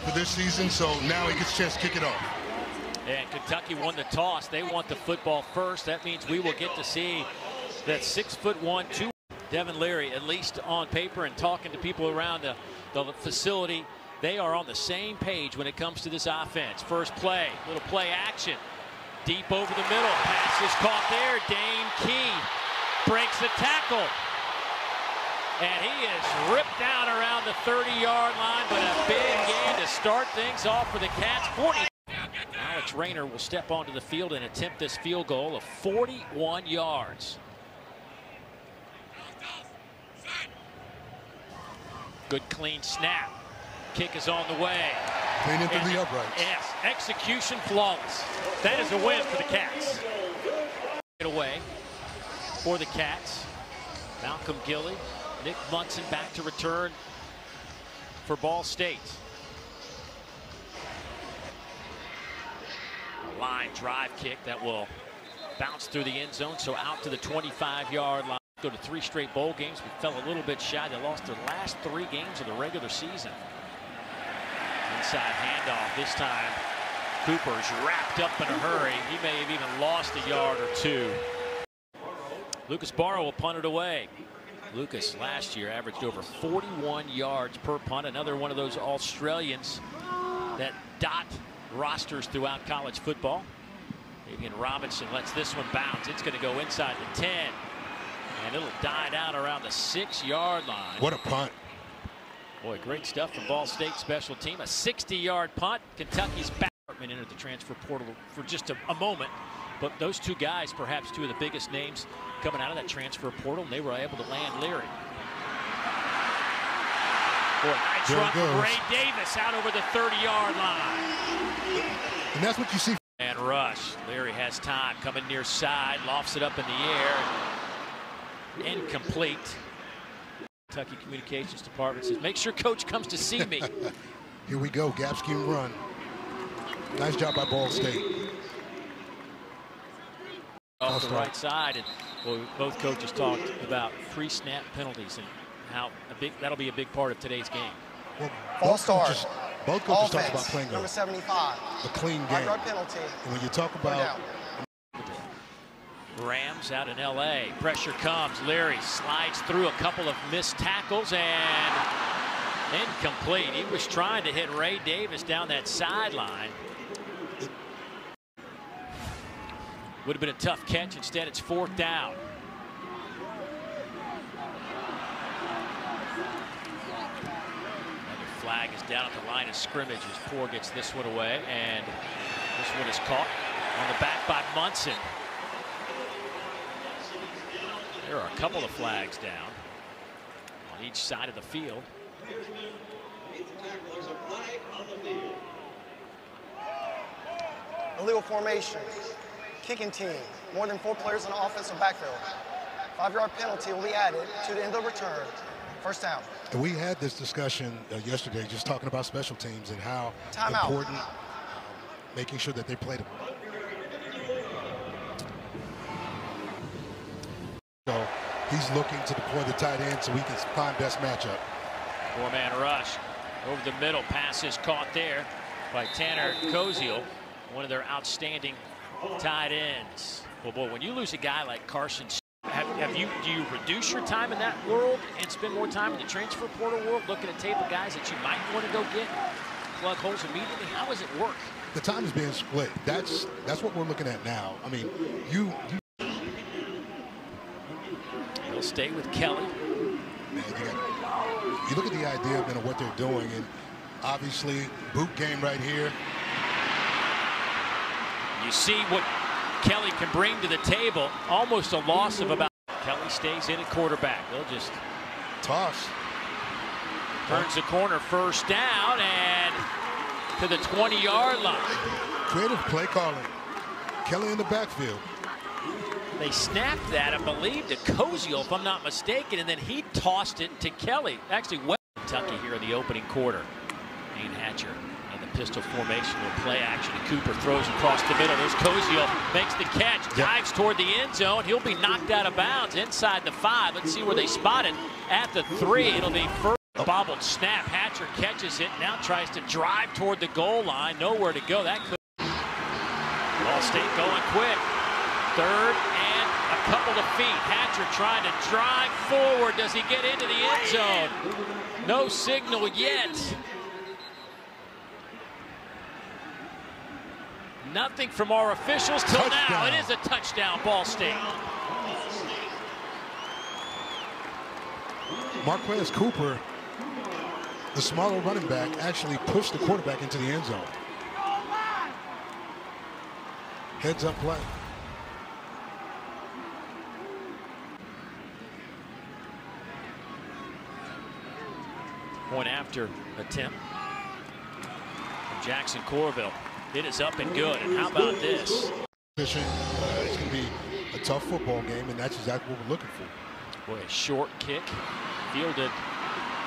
for this season, so now he gets a chance to kick it off. And Kentucky won the toss. They want the football first. That means we will get to see that 6'1", 2. Devin Leary, at least on paper and talking to people around the facility, they are on the same page when it comes to this offense. First play, little play action. Deep over the middle. Pass is caught there. Dane Key breaks the tackle. And he is ripped down around the 30-yard line, but a big game to start things off for the Cats. 40. Alex Rayner will step onto the field and attempt this field goal of 41 yards. Good clean snap. Kick is on the way. Clean into the uprights. Yes, execution flawless. That is a win for the Cats. Get away for the Cats. Malcolm Gilley, Nick Munson back to return for Ball State. A line drive kick that will bounce through the end zone, so out to the 25-yard line. Go to 3 straight bowl games. We fell a little bit shy. They lost their last 3 games of the regular season. Inside handoff. This time, Cooper's wrapped up in a hurry. He may have even lost a yard or 2. Lucas Barrow will punt it away. Lucas last year averaged over 41 yards per punt. Another one of those Australians that dot rosters throughout college football. Davian Robinson lets this one bounce. It's going to go inside the 10. And it'll die down around the 6-yard line. What a punt. Boy, great stuff from Ball State special team. A 60-yard punt. Kentucky's back. Entered the transfer portal for just a moment. But those 2 guys, perhaps 2 of the biggest names coming out of that transfer portal, and they were able to land Leary. Boy, nice run from Ray Davis out over the 30-yard line. And that's what you see. And rush. Leary has time. Coming near side. Lofts it up in the air. Incomplete. Kentucky Communications Department says, make sure coach comes to see me. Here we go. Gap scheme run. Nice job by Ball State. Off the right side, and well, both coaches talked about pre-snap penalties and how that'll be a big part of today's game. Well, both coaches talked about playing number 75. A clean game. 5-yard penalty. And when you talk about Rams out in LA, pressure comes. Leary slides through a couple of missed tackles and incomplete. He was trying to hit Ray Davis down that sideline. Would have been a tough catch. Instead, it's 4th down. Another flag is down at the line of scrimmage as Poore gets this one away, and this one is caught on the back by Munson. There are a couple of flags down on each side of the field. Illegal formation. Kicking team. More than 4 players in the offensive backfield. 5-yard penalty will be added to the end of the return. 1st down. And we had this discussion yesterday, just talking about special teams and how important making sure that they play them. So he's looking to deploy the tight end so he can find best matchup. 4-man rush over the middle. Pass is caught there by Tanner Koziel, one of their outstanding tight ends. Well, boy, when you lose a guy like Carson, do you reduce your time in that world and spend more time in the transfer portal world looking at tape of guys that you might want to go get, plug holes immediately? How does it work? The time is being split. That's what we're looking at now. I mean, He'll stay with Kelly. Man, you look at the idea of what they're doing, and obviously boot game right here. You see what Kelly can bring to the table. Almost a loss of about. Kelly stays in at quarterback. They'll just toss. Turns the corner, 1st down, and to the 20-yard line. Creative play calling. Kelly in the backfield. They snapped that, I believe, to Koziel, if I'm not mistaken, and then he tossed it to Kelly. Actually, Kentucky here in the opening quarter. Dane Hatcher. Pistol formation with play action. Cooper throws across the middle. There's Koziel, makes the catch, dives toward the end zone. He'll be knocked out of bounds inside the 5. Let's see where they spot it at the 3. It'll be first. Bobbled snap. Hatcher catches it. Now tries to drive toward the goal line. Nowhere to go. That could. Ball State going quick. Third and a couple of feet. Hatcher trying to drive forward. Does he get into the end zone? No signal yet. Nothing from our officials till now. It is a touchdown, Ball State. Marquez Cooper, the smaller running back, actually pushed the quarterback into the end zone. Heads up play. Point after attempt from Jackson Corville. It is up and good. And how about this? It's going to be a tough football game, and that's exactly what we're looking for. Boy, a short kick fielded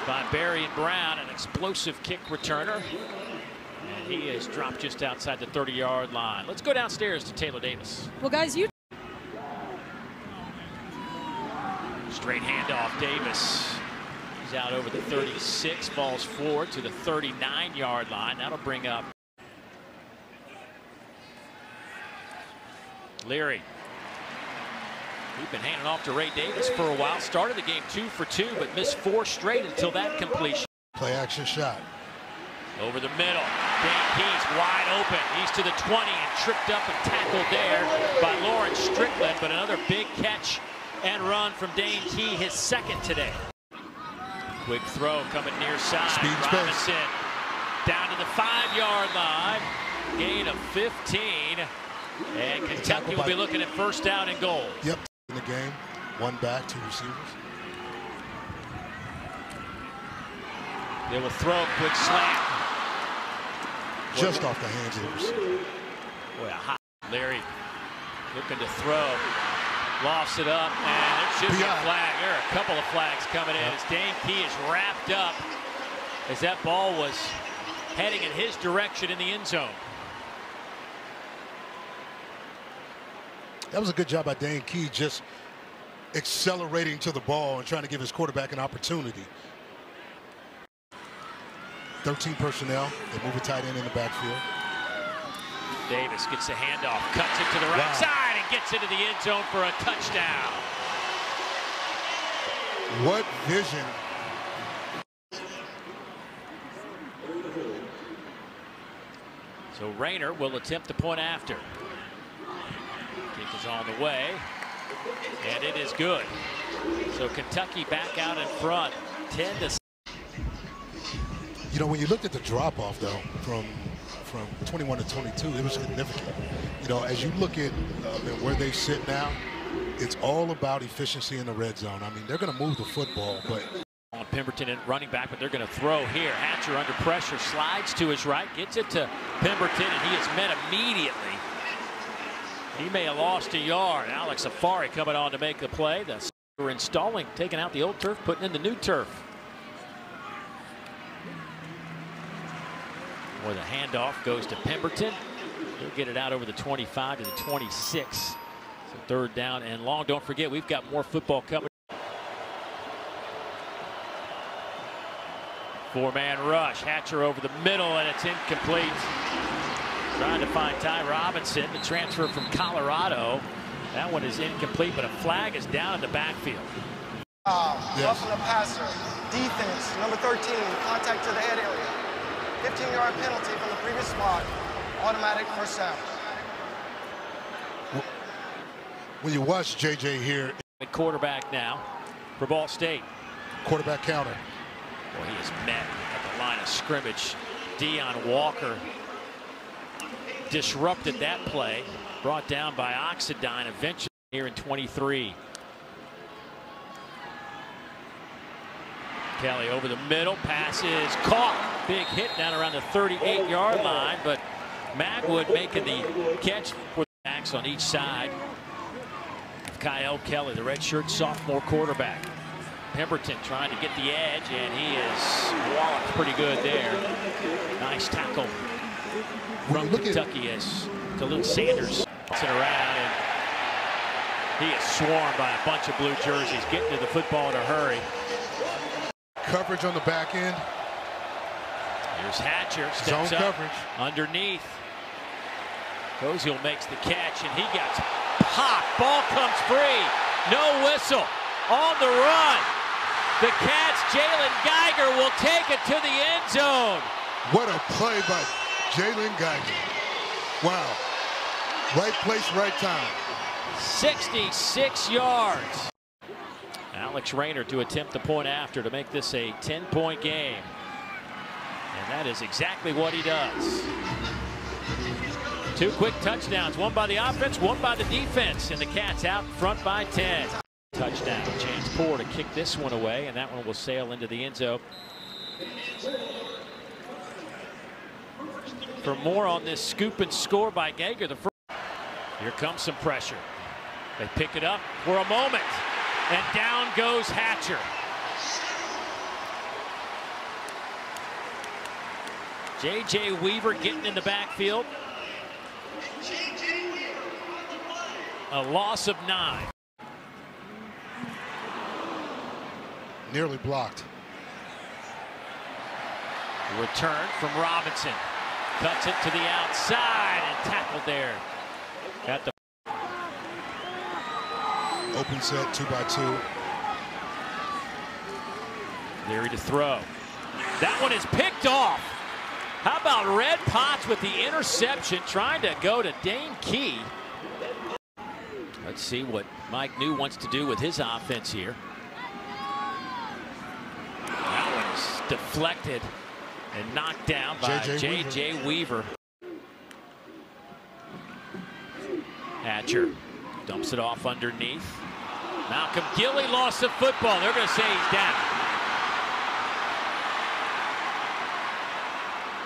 by Barry Brown, an explosive kick returner. And he is dropped just outside the 30-yard line. Let's go downstairs to Taylor Davis. Well, guys, you. Straight handoff, Davis. He's out over the 36, falls forward to the 39-yard line. That'll bring up Leary. We've been handing off to Ray Davis for a while. Started the game 2 for 2, but missed 4 straight until that completion. Play action shot. Over the middle. Dane Key's wide open. He's to the 20 and tripped up and tackled there by Lawrence Strickland. But another big catch and run from Dane Key, his second today. Quick throw coming near side. Speed Robinson down to the 5-yard line. Gain of 15. And Kentucky will be looking at first down and goal. Yep, in the game. One back, 2 receivers. They will throw, quick slant. Just off the hands of the receiver. Boy, a hot Larry looking to throw. Lofts it up, and there should be a flag. There are a couple of flags coming in as Dane Key is wrapped up as that ball was heading in his direction in the end zone. That was a good job by Dane Key, just accelerating to the ball and trying to give his quarterback an opportunity. 13 personnel. They move a tight end in the backfield. Davis gets the handoff, cuts it to the right side, and gets into the end zone for a touchdown. What vision. So Rayner will attempt the point after. Kick is on the way, and it is good. So Kentucky back out in front, 10-6. You know, when you looked at the drop-off, though, from 21 to 22, it was significant. You know, as you look at where they sit now, it's all about efficiency in the red zone. I mean, they're going to move the football, but On Pemberton and running back, but they're going to throw here. Hatcher under pressure, slides to his right, gets it to Pemberton, and he is met immediately. He may have lost a yard. Alex Afari coming on to make the play. We're installing, taking out the old turf, putting in the new turf. Where the handoff goes to Pemberton. He'll get it out over the 25 to the 26. So third down and long. Don't forget, we've got more football coming. 4-man rush. Hatcher over the middle, and it's incomplete. Trying to find Ty Robinson, the transfer from Colorado. That one is incomplete, but a flag is down in the backfield. Roughing the passer. Defense, number 13, contact to the head area. 15-yard penalty from the previous spot. Automatic first down. when you watch JJ here. Quarterback now for Ball State. Quarterback counter. Well, he is met at the line of scrimmage. Deion Walker disrupted that play. Brought down by Oxidine eventually here in 23. Kelly over the middle. Pass is caught. Big hit down around the 38-yard line, but Magwood making the catch for the backs on each side. Kyle Kelly, the redshirt sophomore quarterback. Pemberton trying to get the edge, and he is walloped pretty good there. Nice tackle from Kentucky as Khalil Sanders sits around, and he is swarmed by a bunch of blue jerseys, getting to the football in a hurry. coverage on the back end. Here's Hatcher, Zone steps up coverage. underneath. Koziel makes the catch, and he gets popped. Ball comes free. No whistle. On the run. The Cats, Jalen Geiger will take it to the end zone. What a play by Jalen Geiger. Wow. Right place, right time. 66 yards. Alex Rayner to attempt the point after to make this a 10-point game. And that is exactly what he does. 2 quick touchdowns, one by the offense, one by the defense, and the Cats out in front by 10. Touchdown. Chance Poor to kick this one away, and that one will sail into the end zone. For more on this scoop and score by Geiger, here comes some pressure. They pick it up for a moment, and down goes Hatcher. J.J. Weaver getting in the backfield. A loss of 9. Nearly blocked. Return from Robinson. Cuts it to the outside and tackled there. Got the open set, 2-by-2. Leary to throw. That one is picked off. How about Red Potts with the interception, trying to go to Dane Key. Let's see what Mike New wants to do with his offense here. That one's deflected and knocked down by J.J. Weaver. Hatcher dumps it off underneath. Malcolm Gilly lost the football. They're going to say he's down.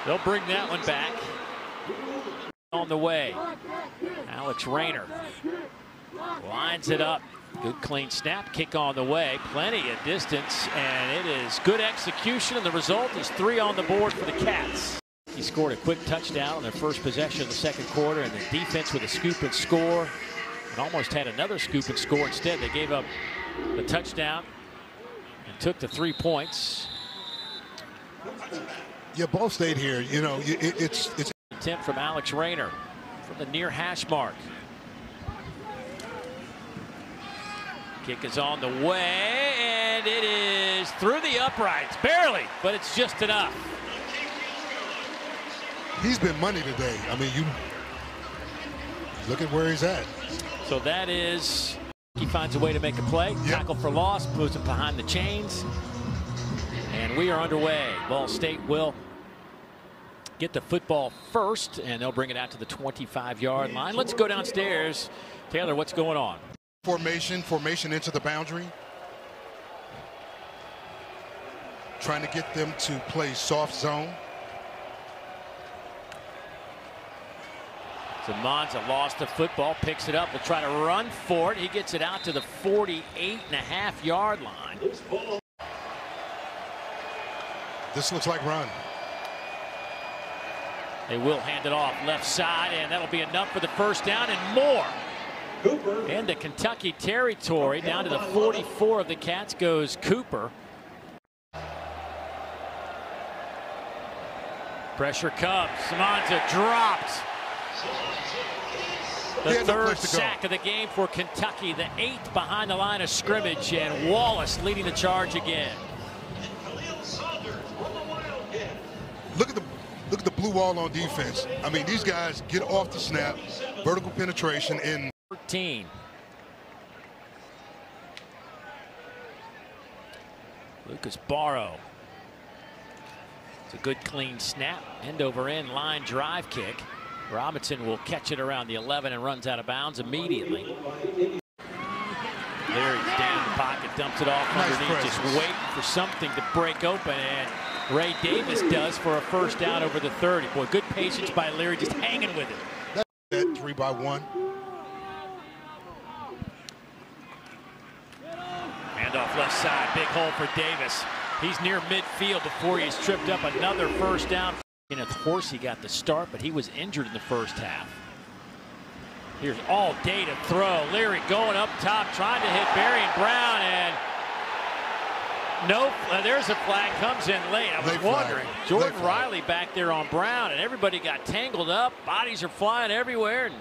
They'll bring that one back. On the way, Alex Rayner lines it up. Good clean snap, kick on the way, plenty of distance, and it is good execution, and the result is 3 on the board for the Cats. He scored a quick touchdown on their first possession of the second quarter, and the defense with a scoop and score, and almost had another scoop and score. Instead, they gave up the touchdown and took the 3 points. Yeah, Ball State here, you know, it's attempt from Alex Rayner from the near hash mark. Kick is on the way, and it is through the uprights, barely, but it's just enough. He's been money today. I mean, you look at where he's at. So that is, he finds a way to make a play. Yep. Tackle for loss, moves it behind the chains, and we are underway. Ball State will get the football first, and they'll bring it out to the 25-yard line. Let's go downstairs. Taylor, what's going on? Formation into the boundary. Trying to get them to play soft zone. Zamanza lost the football, picks it up, will try to run for it. He gets it out to the 48.5-yard line. This looks like run. They will hand it off left side, and that'll be enough for the first down and more. Cooper. Into Kentucky territory, down to the 44 of the Cats goes Cooper. Pressure comes. Zamanza dropped. The third sack of the game for Kentucky, the 8th behind the line of scrimmage, and Wallace leading the charge again. Look at the blue wall on defense. I mean, these guys get off the snap, vertical penetration in 13. Lucas Barrow. It's a good clean snap, end over end line drive kick. Robinson will catch it around the 11 and runs out of bounds immediately. There he's down in the pocket, dumps it off underneath, just waiting for something to break open, and Ray Davis does for a first down over the 30. Boy, good patience by Leary, just hanging with it. That 3-by-1. Handoff left side, big hole for Davis. He's near midfield before he's tripped up. Another first down. And of course, he got the start, but he was injured in the first half. Here's all day to throw. Leary going up top, trying to hit Berrien Brown, and Nope. There's a flag. Comes in late. I was wondering. Jordan Riley back there on Brown, and everybody got tangled up. Bodies are flying everywhere. And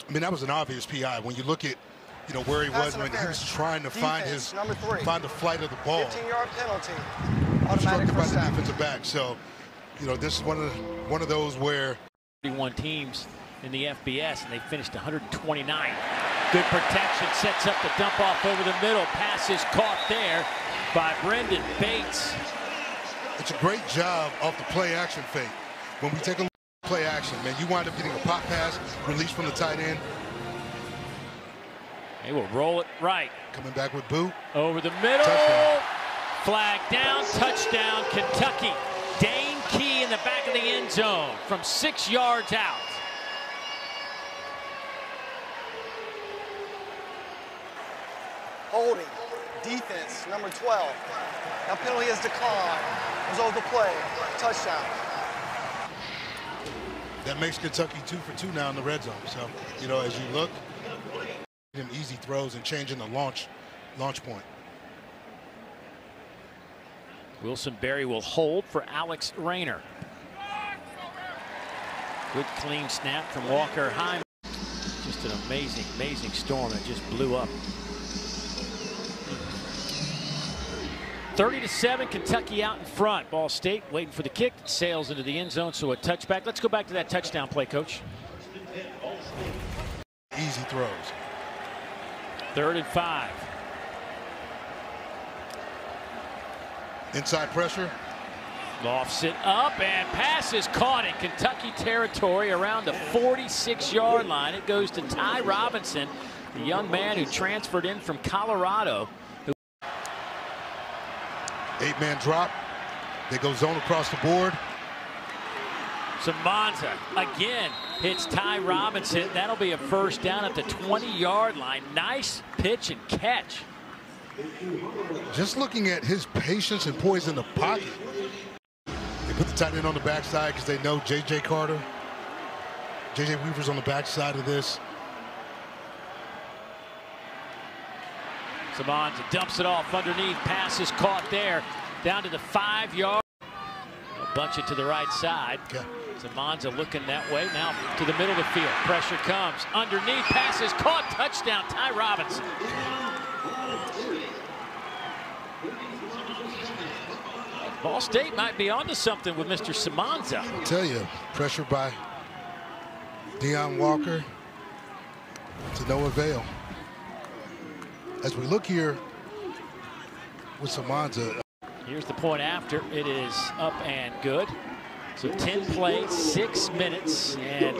I mean, that was an obvious PI. When you look at, where he was when he was trying to find the flight of the ball. 15-yard penalty. Obstructed by the defensive back. So, this is one of those where 31 teams in the FBS, and they finished 129. Good protection, sets up the dump off over the middle. Pass is caught there by Brendan Bates. It's a great job off the play action fake. When we take a look at play action, man, you wind up getting a pop pass, release from the tight end. They will roll it right. Coming back with boot. Over the middle. Touchdown. Flag down, touchdown, Kentucky. Dane Key in the back of the end zone from 6 yards out. Holding. Defense, number 12. That penalty is declined. It was over the play. Touchdown. That makes Kentucky 2 for 2 now in the red zone. So, as you look, him easy throws and changing the launch point. Wilson Berry will hold for Alex Rayner. Good clean snap from Walker Hyman. Just an amazing storm that just blew up. 30-7, Kentucky out in front. Ball State waiting for the kick. It sails into the end zone, so a touchback. Let's go back to that touchdown play, Coach. Easy throws. 3rd and 5. Inside pressure. Lofts it up, and pass is caught in Kentucky territory around the 46-yard line. It goes to Ty Robinson, the young man who transferred in from Colorado. 8-man drop. They go zone across the board. Samanza again hits Ty Robinson. That'll be a first down at the 20-yard line. Nice pitch and catch. Just looking at his patience and poise in the pocket. They put the tight end on the backside because they know J.J. Carter. J.J. Weaver's on the backside of this. Samanza dumps it off underneath. Pass is caught there. Down to the 5-yard. They'll bunch it to the right side. Okay. Samanza looking that way. Now to the middle of the field. Pressure comes. Underneath. Pass is caught. Touchdown, Ty Robinson. Ball State might be onto something with Mr. Samanza. I tell you, pressure by Deion Walker to no avail. As we look here with Samanza. Here's the point after. It is up and good. So 10 plays, 6 minutes, and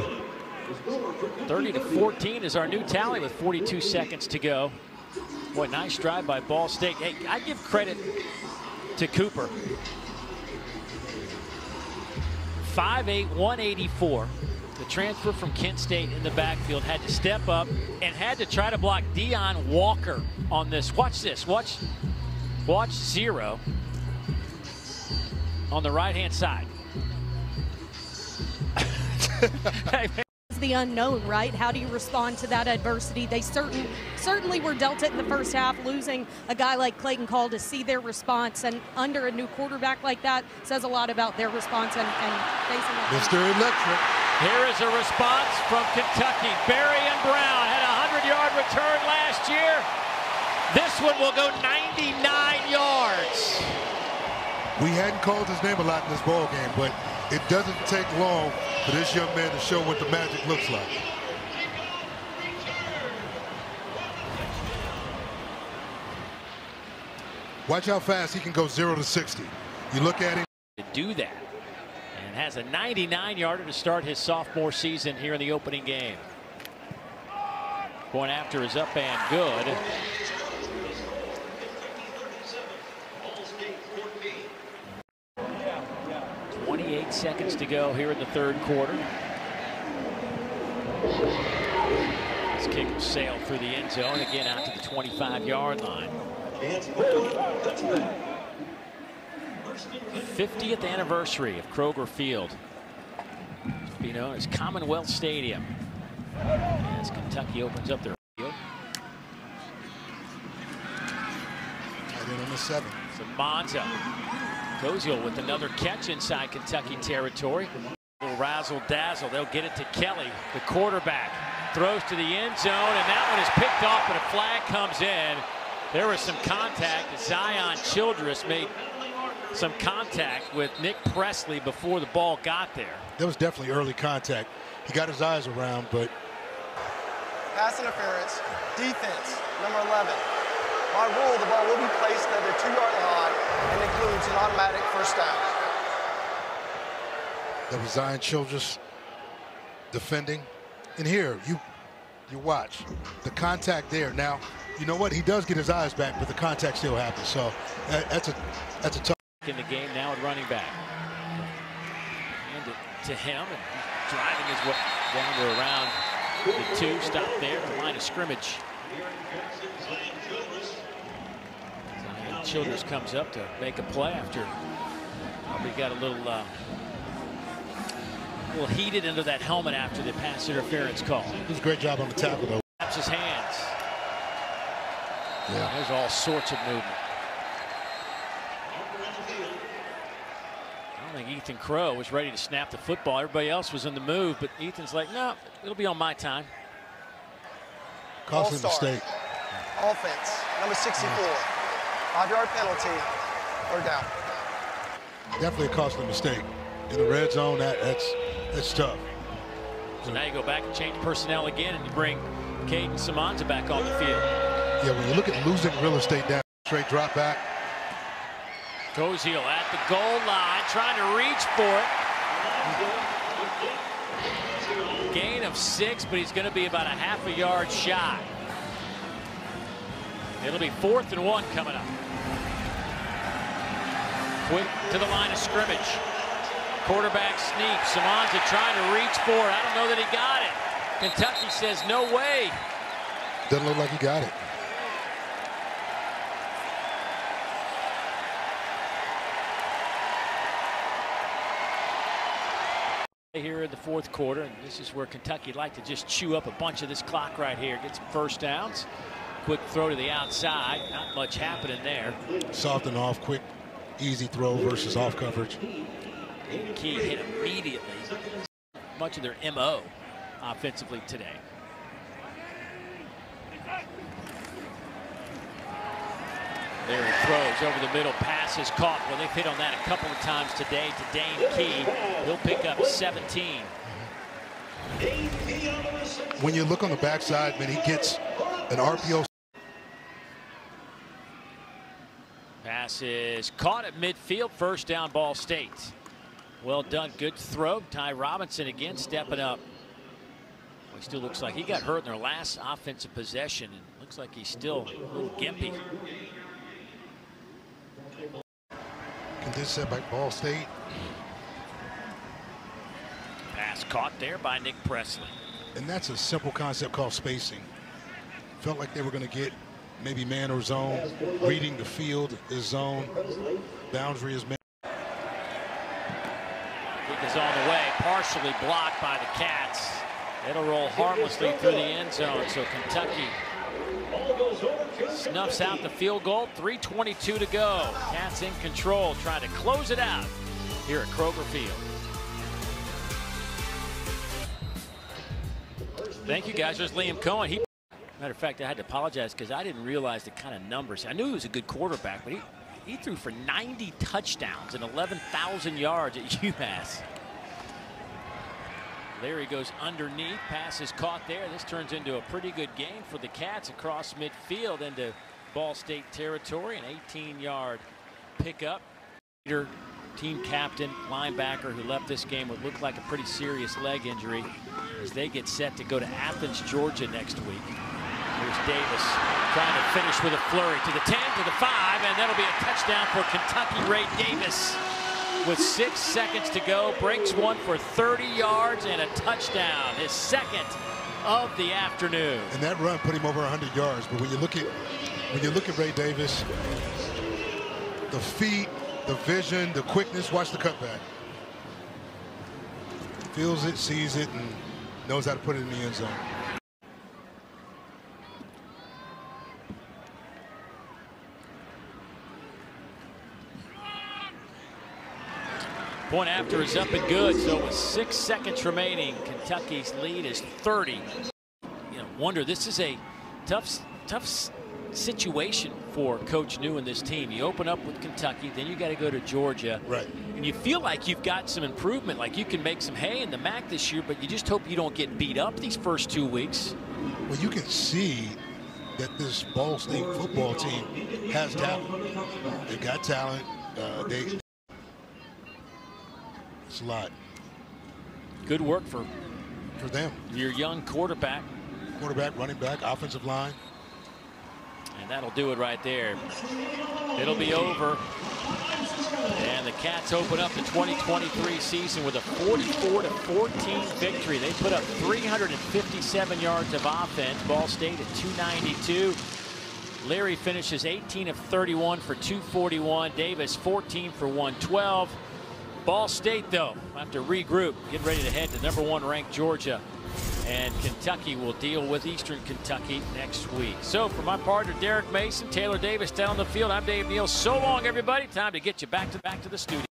30-14 is our new tally with 42 seconds to go. Boy, nice drive by Ball State. Hey, I give credit to Cooper. 5'8", 184. The transfer from Kent State in the backfield had to step up and had to try to block Deion Walker on this. Watch this. Watch 0 on the right-hand side. The unknown, right? How do you respond to that adversity? They certainly were dealt it in the first half. Losing a guy like Clayton Call to see their response, and under a new quarterback like that says a lot about their response and facing it. Mr. Electric. Here is a response from Kentucky. Berry and Brown had a 100-yard return last year. This one will go 99 yards. We hadn't called his name a lot in this ball game, but it doesn't take long for this young man to show what the magic looks like. Watch how fast he can go 0 to 60. You look at him. To do that, and has a 99-yarder to start his sophomore season here in the opening game. Going after is up and good. 28 seconds to go here in the 3rd quarter. This kick will sail through the end zone again out to the 25-yard line. 50th anniversary of Kroger Field, be known as Commonwealth Stadium. as Kentucky opens up their field. And then on the 7. So Monza. Koziel with another catch inside Kentucky territory. A little razzle-dazzle. They'll get it to Kelly, the quarterback. Throws to the end zone, and that one is picked off, but a flag comes in. There was some contact. Zion Childress made some contact with Nick Presley before the ball got there. There was definitely early contact. He got his eyes around, but... Pass interference, defense, number 11. By rule, the ball will be placed at the 2-yard line and includes an automatic first down. That was Zion Childress defending. And here, you watch the contact there. Now, you know what? He does get his eyes back, but the contact still happens. So that's a tough. In the game now at running back. Hand it to him, and he's driving his way down to around the 2. Stop there at the line of scrimmage. Childress comes up to make a play after probably got a little heated into that helmet after the pass interference call. It was a great job on the tackle, though. Taps his hands. Yeah. There's all sorts of movement. I don't think Ethan Crow was ready to snap the football. Everybody else was in the move, but Ethan's like, no, it'll be on my time. Costly mistake. Offense, number 64. 5-yard penalty, 3rd down. Definitely a costly mistake. In the red zone, that's tough. So now you go back and change personnel again, and you bring Caden Samanza back on the field. Yeah, when you look at losing real estate down, straight drop back. Koziel at the goal line, trying to reach for it. Gain of 6, but he's going to be about a half a yard shy. It'll be 4th and 1 coming up. Quick to the line of scrimmage. Quarterback sneak. Samanza trying to reach for it. I don't know that he got it. Kentucky says no way. Doesn't look like he got it. Here in the 4th quarter, and this is where Kentucky like to just chew up a bunch of this clock right here. Get some first downs. Quick throw to the outside. Not much happening there. Soft and off, quick, easy throw versus off coverage. Key hit immediately. Much of their MO offensively today. There he throws over the middle. Pass is caught. Well, they've hit on that a couple of times today to Dane Key. He'll pick up 17. When you look on the backside, man, he gets an RPO. Pass is caught at midfield. First down, Ball State. Well done. Good throw. Ty Robinson again stepping up. Well, he still looks like he got hurt in their last offensive possession, and looks like he's still a little gimpy. This set by Ball State. Pass caught there by Nick Presley. And that's a simple concept called spacing. Felt like they were going to get maybe man or zone. Reading the field is zone. Boundary is man. Kick is on the way, partially blocked by the Cats. It'll roll harmlessly through the end zone, so Kentucky snuffs out the field goal. 3:22 to go. Cats in control, trying to close it out here at Kroger Field. Thank you, guys. There's Liam Cohen. Matter of fact, I had to apologize because I didn't realize the kind of numbers. I knew he was a good quarterback, but he threw for 90 touchdowns and 11,000 yards at UMass. There he goes underneath. Pass is caught there. This turns into a pretty good game for the Cats across midfield into Ball State territory. An 18-yard pickup. Team captain, linebacker who left this game with looked like a pretty serious leg injury as they get set to go to Athens, Georgia next week. Here's Davis trying to finish with a flurry to the 10, to the 5, and that'll be a touchdown for Kentucky. Ray Davis with 6 seconds to go breaks one for 30 yards and a touchdown, his second of the afternoon. And that run put him over 100 yards. But when you look at Ray Davis, the feet, the vision, the quickness, watch the cutback. Feels it, sees it, and Knows how to put it in the end zone. Point after is up and good, so with 6 seconds remaining, Kentucky's lead is 30. Wonder, this is a tough situation for Coach New and this team. You open up with Kentucky, then you got to go to Georgia. Right. And you feel like you've got some improvement, like you can make some hay in the MAC this year, but you just hope you don't get beat up these first 2 weeks. Well, you can see that this Ball State football team has talent. They've got talent. It's a lot. Good work for them. Your young quarterback. Quarterback, running back, offensive line. And that'll do it right there. It'll be over. And the Cats open up the 2023 season with a 44-14 victory. They put up 357 yards of offense. Ball State at 292. Leary finishes 18 of 31 for 241. Davis 14 for 112. Ball State, though, have to regroup, get ready to head to #1 ranked Georgia. And Kentucky will deal with Eastern Kentucky next week. So for my partner, Derek Mason, Taylor Davis down the field, I'm Dave Neal. So long, everybody. Time to get you back to the studio.